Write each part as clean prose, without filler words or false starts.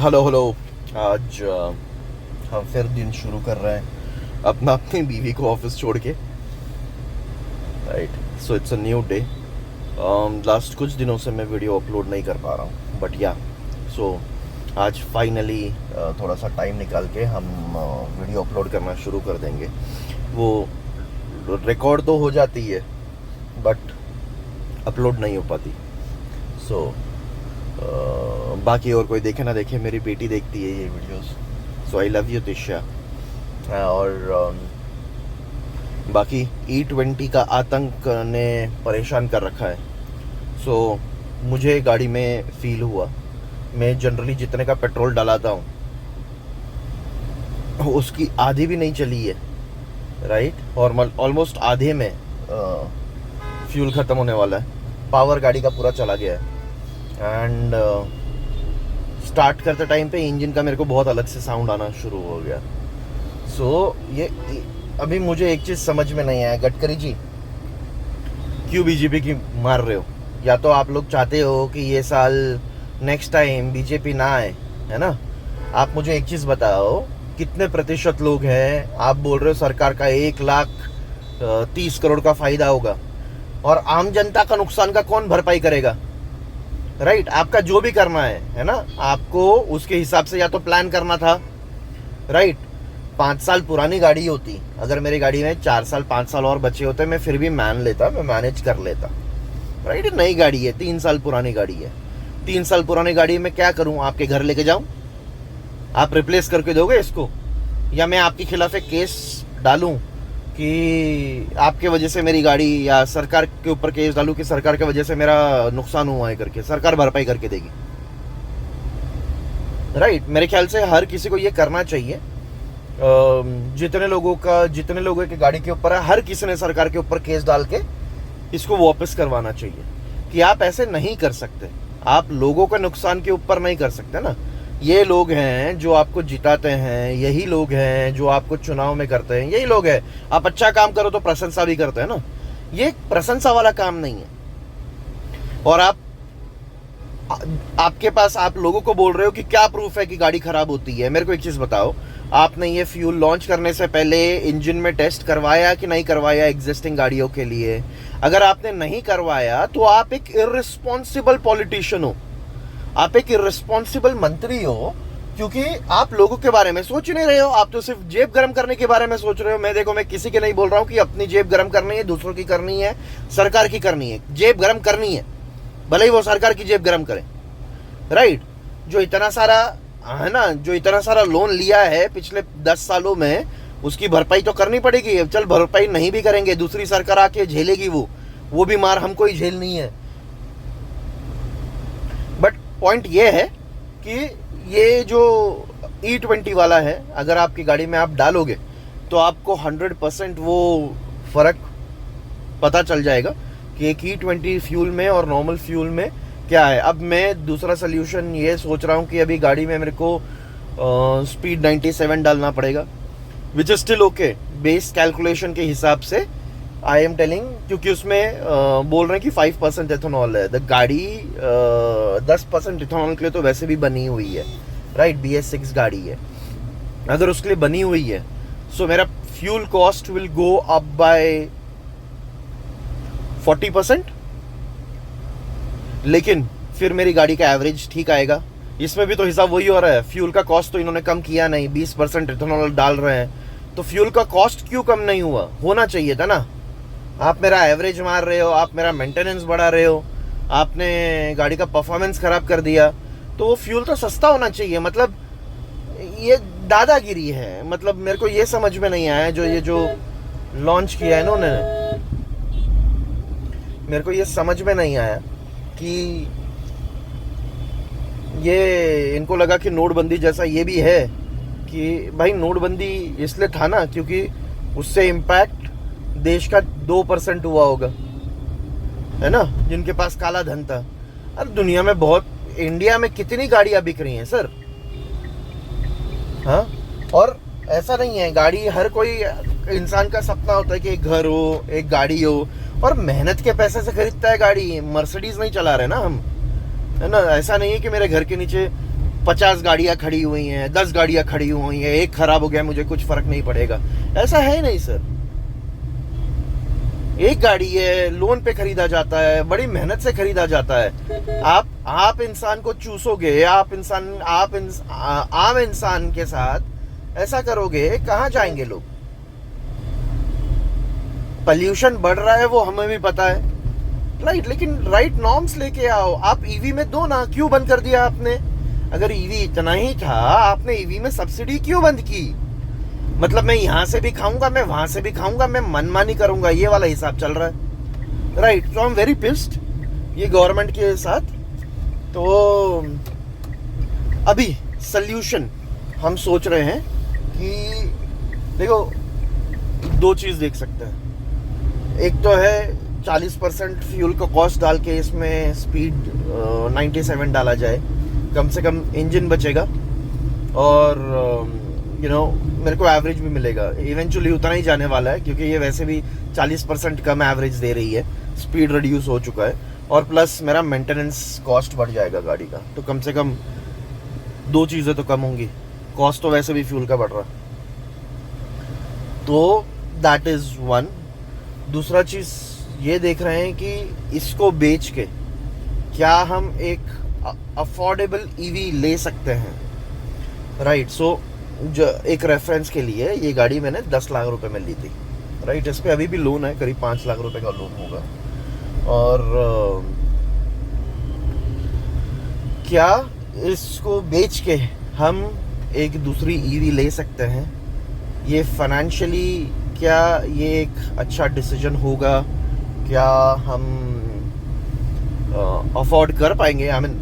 Hello hello. आज हम फिर दिन शुरू कर रहे हैं अपनी बीवी को ऑफिस छोड़ के। Right, so it's a new day. Last कुछ दिनों से मैं वीडियो अपलोड नहीं कर पा रहा हूँ, बट या सो आज फाइनली थोड़ा सा टाइम निकाल के हम वीडियो अपलोड करना शुरू कर देंगे। वो रिकॉर्ड तो हो जाती है बट अपलोड नहीं हो पाती। सो बाकी और कोई देखे ना देखे, मेरी बेटी देखती है ये videos. So I love you Tisha. और बाकी E20 का आतंक ने परेशान कर रखा है। सो मुझे गाड़ी में फील हुआ, मैं जनरली जितने का पेट्रोल डलाता हूँ उसकी आधी भी नहीं चली है। राइट, और ऑलमोस्ट आधे में फ्यूल ख़त्म होने वाला है। पावर गाड़ी का पूरा चला गया है एंड स्टार्ट करते टाइम पे इंजन का मेरे को बहुत अलग से साउंड आना शुरू हो गया। सो ये अभी मुझे एक चीज़ समझ में नहीं आया, गडकरी जी क्यों बीजेपी की मार रहे हो? या तो आप लोग चाहते हो कि ये साल नेक्स्ट टाइम बीजेपी ना आए, है ना? आप मुझे एक चीज़ बताओ, कितने प्रतिशत लोग हैं? आप बोल रहे हो सरकार का 1,30 करोड़ का फायदा होगा और आम जनता का नुकसान का कौन भरपाई करेगा? राइट, आपका जो भी करना है ना, आपको उसके हिसाब से या तो प्लान करना था। राइट, 5 साल पुरानी गाड़ी होती, अगर मेरी गाड़ी में 4 साल 5 साल और बचे होते मैं फिर भी मान लेता, मैं मैनेज कर लेता। राइट, नई गाड़ी है, 3 साल पुरानी गाड़ी है। 3 साल पुरानी गाड़ी में क्या करूं? आपके घर लेके जाऊं? आप रिप्लेस करके दोगे इसको? या मैं आपके खिलाफ एक केस डालूं कि आपके वजह से मेरी गाड़ी, या सरकार के ऊपर केस डालूं कि सरकार की वजह से मेरा नुकसान हुआ है करके? सरकार भरपाई करके देगी। राइट, मेरे ख्याल से हर किसी को ये करना चाहिए। जितने लोगों की गाड़ी के ऊपर है, हर किसी ने सरकार के ऊपर केस डाल के इसको वापस करवाना चाहिए कि आप ऐसे नहीं कर सकते। आप लोगों का नुकसान के ऊपर नहीं कर सकते ना। ये लोग हैं जो आपको जिताते हैं, यही लोग हैं जो आपको चुनाव में करते हैं, यही लोग हैं। आप अच्छा काम करो तो प्रशंसा भी करते हैं ना। ये प्रशंसा वाला काम नहीं है। और आपके पास, आप लोगों को बोल रहे हो कि क्या प्रूफ है कि गाड़ी खराब होती है? मेरे को एक चीज बताओ, आपने ये फ्यूल लॉन्च करने से पहले इंजन में टेस्ट करवाया कि नहीं करवाया एग्जिस्टिंग गाड़ियों के लिए? अगर आपने नहीं करवाया तो आप एक इर्रिस्पॉन्सिबल पॉलिटिशियन हो, आप एक इर्रिस्पॉन्सिबल मंत्री हो, क्योंकि आप लोगों के बारे में सोच नहीं रहे हो। आप तो सिर्फ जेब गर्म करने के बारे में सोच रहे हो। मैं किसी के नहीं बोल रहा हूँ कि अपनी जेब गर्म करनी है, दूसरों की करनी है, सरकार की करनी है। जेब गर्म करनी है, भले ही वो सरकार की जेब गर्म करें। राइट, जो इतना सारा है ना, जो इतना सारा लोन लिया है पिछले 10 सालों में, उसकी भरपाई तो करनी पड़ेगी। चल भरपाई नहीं भी करेंगे, दूसरी सरकार आके झेलेगी, वो भी मार हमको ही झेलनी है। बट पॉइंट ये है कि ये जो E20 वाला है, अगर आपकी गाड़ी में आप डालोगे तो आपको 100% वो फर्क पता चल जाएगा कि एक E20 फ्यूल में और नॉर्मल फ्यूल में क्या है। अब मैं दूसरा सोल्यूशन ये सोच रहा हूँ कि अभी गाड़ी में मेरे को स्पीड 97 डालना पड़ेगा, which is still okay base calculation के हिसाब से। आई एम टेलिंग, क्योंकि उसमें बोल रहे हैं कि 5% एथेनॉल है। द गाड़ी 10% इथेनॉल के लिए तो वैसे भी बनी हुई है। राइट, BS6 गाड़ी है, अगर उसके लिए बनी हुई है सो मेरा fuel cost will go up by 40%, लेकिन फिर मेरी गाड़ी का एवरेज ठीक आएगा। इसमें भी तो हिसाब वही हो रहा है, फ्यूल का कॉस्ट तो इन्होंने कम किया नहीं, 20% इथेनॉल डाल रहे हैं, तो फ्यूल का कॉस्ट क्यों कम नहीं हुआ? होना चाहिए था ना। आप मेरा एवरेज मार रहे हो, आप मेरा मेंटेनेंस बढ़ा रहे हो, आपने गाड़ी का परफॉर्मेंस खराब कर दिया, तो वो फ्यूल तो सस्ता होना चाहिए। मतलब ये दादागिरी है। मतलब मेरे को ये समझ में नहीं आया, जो लॉन्च किया है इन्होंने, मेरे को ये समझ में नहीं आया कि ये इनको लगा कि नोटबंदी जैसा ये भी है कि भाई नोटबंदी इसलिए था ना क्योंकि उससे इम्पैक्ट देश का 2% हुआ होगा, है ना, जिनके पास काला धन था। अरे दुनिया में बहुत, इंडिया में कितनी गाड़ियां बिक रही हैं सर? हाँ, और ऐसा नहीं है, गाड़ी हर कोई इंसान का सपना होता है कि एक घर हो, एक गाड़ी हो, और मेहनत के पैसे से खरीदता है गाड़ी। मर्सिडीज नहीं चला रहे ना हम, है ना। ऐसा नहीं है कि मेरे घर के नीचे 50 गाड़ियां खड़ी हुई हैं, 10 गाड़ियां खड़ी हुई हैं, एक खराब हो गया मुझे कुछ फर्क नहीं पड़ेगा, ऐसा है नहीं सर। एक गाड़ी है, लोन पे खरीदा जाता है, बड़ी मेहनत से खरीदा जाता है। आप इंसान को चूसोगे, आम इंसान के साथ ऐसा करोगे, कहाँ जाएंगे लोग? पॉल्यूशन बढ़ रहा है वो हमें भी पता है, राइट, लेकिन राइट नॉर्म्स लेके आओ। आप ईवी में दो ना, क्यों बंद कर दिया आपने? अगर ईवी इतना ही था, आपने ईवी में सब्सिडी क्यों बंद की? मतलब मैं यहाँ से भी खाऊंगा, मैं वहां से भी खाऊंगा, मैं मनमानी करूंगा, ये वाला हिसाब चल रहा है, राइट। तो आई एम वेरी पिस्ड ये गवर्नमेंट के साथ। तो अभी सल्यूशन हम सोच रहे हैं कि देखो, दो चीज देख सकते हैं। एक तो है 40% फ्यूल का कॉस्ट डाल के इसमें स्पीड 97 डाला जाए, कम से कम इंजन बचेगा और मेरे को एवरेज भी मिलेगा। इवेंचुअली उतना ही जाने वाला है, क्योंकि ये वैसे भी 40% कम एवरेज दे रही है, स्पीड रिड्यूस हो चुका है, और प्लस मेरा मेंटेनेंस कॉस्ट बढ़ जाएगा गाड़ी का। तो कम से कम दो चीज़ें तो कम होंगी, कॉस्ट तो वैसे भी फ्यूल का बढ़ रहा। तो दैट इज़ वन। दूसरा चीज़ ये देख रहे हैं कि इसको बेच के क्या हम एक अफोर्डेबल ईवी ले सकते हैं, राइट। सो जो एक रेफरेंस के लिए, ये गाड़ी मैंने 10 लाख रुपए में ली थी, राइट। इस पे अभी भी लोन है, करीब 5 लाख रुपए का लोन होगा। और क्या इसको बेच के हम एक दूसरी ईवी ले सकते हैं? ये फाइनेंशियली क्या ये एक अच्छा डिसीजन होगा? क्या हम अफोर्ड कर पाएंगे? आई मीन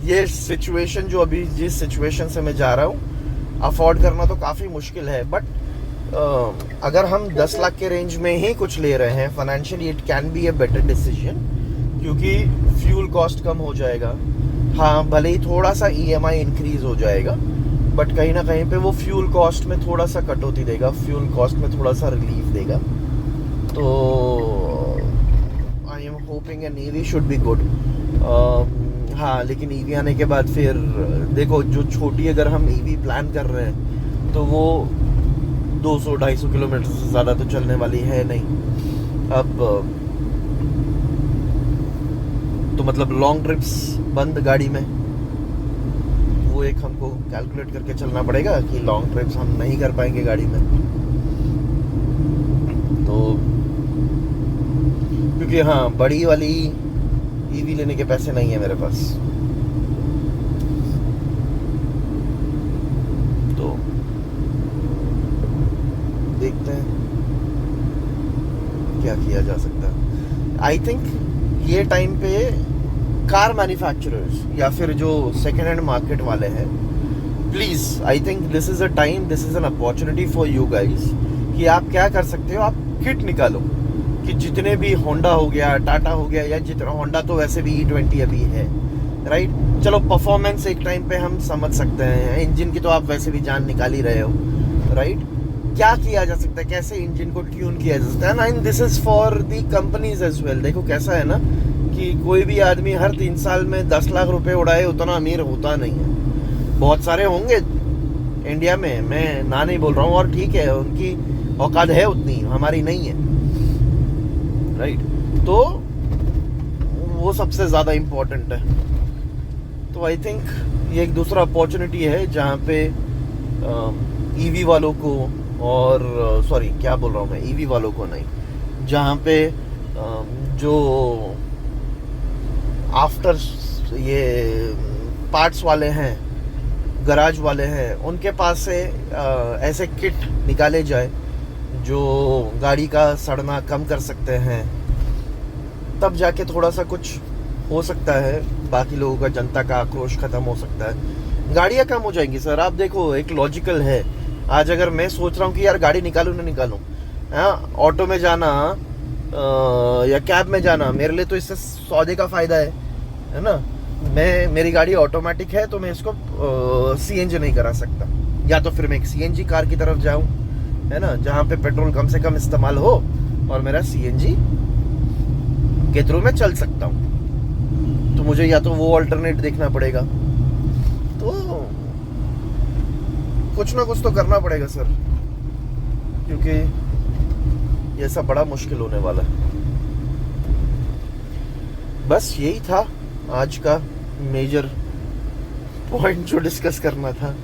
ये सिचुएशन जो अभी जिस सिचुएशन से मैं जा रहा हूँ, अफोर्ड करना तो काफ़ी मुश्किल है। बट अगर हम 10 लाख के रेंज में ही कुछ ले रहे हैं, financially it can be a better decision, क्योंकि फ्यूल कॉस्ट कम हो जाएगा। हाँ, भले ही थोड़ा सा EMI इंक्रीज हो जाएगा, बट कहीं ना कहीं पे वो फ्यूल कॉस्ट में थोड़ा सा कटौती देगा, फ्यूल कॉस्ट में थोड़ा सा रिलीफ देगा। तो I am hoping an EV should be good. हाँ, लेकिन EV आने के बाद फिर देखो, जो छोटी अगर हम EV प्लान कर रहे हैं तो वो 200-250 किलोमीटर से ज़्यादा तो चलने वाली है नहीं। अब तो मतलब लॉन्ग ट्रिप्स बंद गाड़ी में, वो एक हमको कैलकुलेट करके चलना पड़ेगा कि लॉन्ग ट्रिप्स हम नहीं कर पाएंगे गाड़ी में। तो क्योंकि हाँ, बड़ी वाली EV लेने के पैसे नहीं है मेरे पास। तो देखते हैं क्या किया जा सकता है। आई थिंक ये टाइम पे कार मैन्युफैक्चरर्स या फिर जो सेकेंड हैंड मार्केट वाले हैं, please, I think this is a time, this is an opportunity for you guys कि आप क्या कर सकते हो। आप किट निकालो कि जितने भी होंडा हो गया, टाटा हो गया, या जितना होंडा तो वैसे भी E20 अभी है, राइट। चलो परफॉर्मेंस एक टाइम पे हम समझ सकते हैं, इंजन की तो आप वैसे भी जान निकाल ही रहे हो, राइट। क्या किया जा सकता है, कैसे इंजन को ट्यून किया जा सकता है, and this is for the companies as well. देखो कैसा है ना कि कोई भी आदमी हर 3 साल में 10 लाख रुपए उड़ाए उतना अमीर होता नहीं है। बहुत सारे होंगे इंडिया में, मैं ना नहीं बोल रहा हूँ, और ठीक है, उनकी औकात है उतनी, हमारी नहीं है, राइट। तो वो सबसे ज़्यादा इम्पोर्टेंट है। तो आई थिंक ये एक दूसरा अपॉर्चुनिटी है जहाँ पे EV वालों को, और सॉरी क्या बोल रहा हूँ मैं, EV वालों को नहीं, जहाँ पे जो आफ्टर ये पार्ट्स वाले हैं, गराज वाले हैं, उनके पास से ऐसे किट निकाले जाए जो गाड़ी का सड़ना कम कर सकते हैं, तब जाके थोड़ा सा कुछ हो सकता है। बाकी लोगों का, जनता का आक्रोश खत्म हो सकता है, गाड़ियाँ कम हो जाएंगी। सर आप देखो, एक लॉजिकल है, आज अगर मैं सोच रहा हूँ कि यार गाड़ी निकालूं ना निकालूं, हाँ, ऑटो में जाना या कैब में जाना, मेरे लिए तो इससे सौदे का फ़ायदा है ना। मेरी गाड़ी ऑटोमेटिक है, तो मैं इसको CNG नहीं करा सकता, या तो फिर मैं एक CNG कार की तरफ जाऊं, है ना, जहाँ पे पेट्रोल कम से कम इस्तेमाल हो और मेरा CNG के थ्रू मैं चल सकता हूँ। तो मुझे या तो वो अल्टरनेट देखना पड़ेगा, तो कुछ ना कुछ तो करना पड़ेगा सर, क्योंकि ये ऐसा बड़ा मुश्किल होने वाला है। बस यही था आज का मेजर पॉइंट जो डिस्कस करना था।